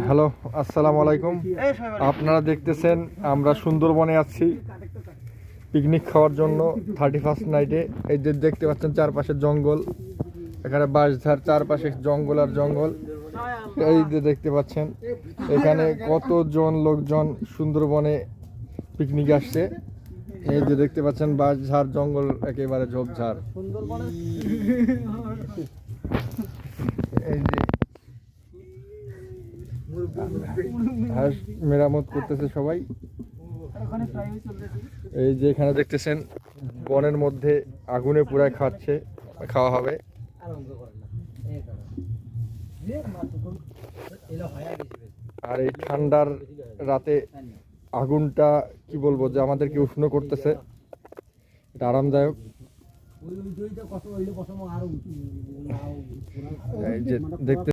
Hello, আসসালামু আলাইকুম। আপনারা দেখতেছেন আমরা সুন্দরবনে আছি পিকনিক খাওয়ার জন্য 31st নাইটে। এই যে দেখতে পাচ্ছেন চারপাশে জঙ্গল, এখানে বাঁশঝাড়, চারপাশে জঙ্গল আর জঙ্গল। এই যে দেখতে পাচ্ছেন এখানে কতজন লোকজন সুন্দরবনে পিকনিক আসছে। এই যে দেখতে পাচ্ছেন বাঁশঝাড়, জঙ্গল একেবারে ঝোপঝাড়। এই যে হাঁস মেরামত করতেছে সবাই। এই যে এখানে দেখতেছেন বনের মধ্যে আগুনে পুরায় খাওয়া হবে। আর এই ঠান্ডার রাতে আগুনটা কি বলবো যে আমাদেরকে উষ্ণ করতেছে, এটা আরামদায়ক। এই যে দেখতে